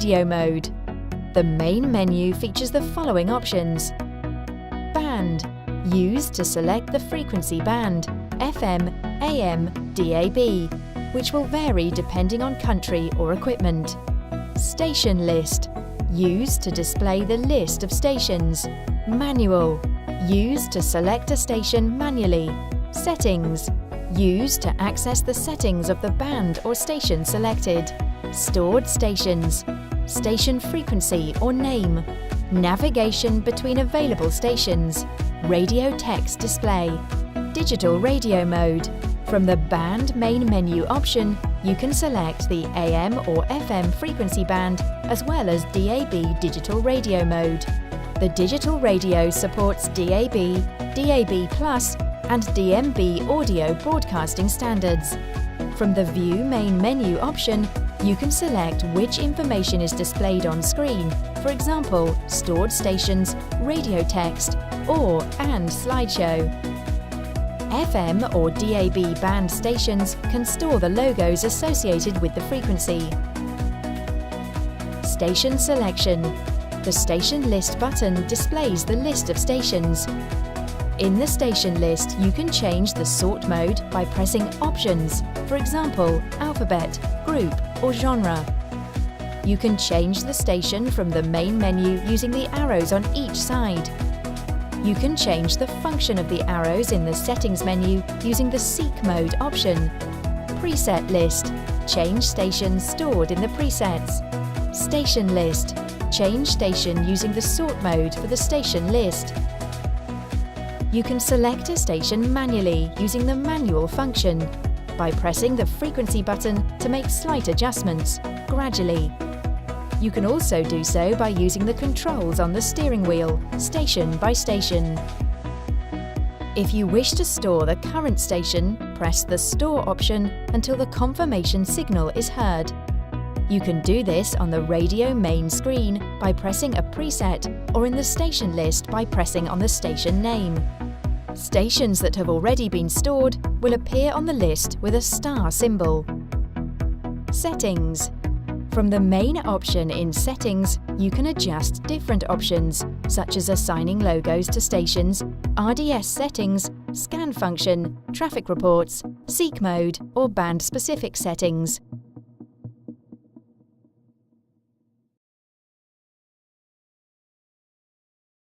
Radio mode. The main menu features the following options. Band, used to select the frequency band, FM, AM, DAB, which will vary depending on country or equipment. Station list, used to display the list of stations. Manual, used to select a station manually. Settings, used to access the settings of the band or station selected. Stored stations, station frequency or name. Navigation between available stations. Radio text display. Digital radio mode. From the band main menu option, you can select the AM or FM frequency band as well as DAB digital radio mode. The digital radio supports DAB, DAB+, and DMB audio broadcasting standards. From the View main menu option, you can select which information is displayed on screen, for example, stored stations, radio text, and slideshow. FM or DAB band stations can store the logos associated with the frequency. Station selection. The Station List button displays the list of stations. In the station list, you can change the sort mode by pressing Options, for example, alphabet, group, or genre. You can change the station from the main menu using the arrows on each side. You can change the function of the arrows in the Settings menu using the Seek Mode option. Preset list. Change stations stored in the presets. Station list. Change station using the Sort mode for the station list. You can select a station manually using the Manual function by pressing the frequency button to make slight adjustments, gradually. You can also do so by using the controls on the steering wheel, station by station. If you wish to store the current station, press the Store option until the confirmation signal is heard. You can do this on the radio main screen by pressing a preset or in the station list by pressing on the station name. Stations that have already been stored will appear on the list with a star symbol. Settings. From the main option in Settings, you can adjust different options, such as assigning logos to stations, RDS settings, scan function, traffic reports, Seek mode, or band-specific settings.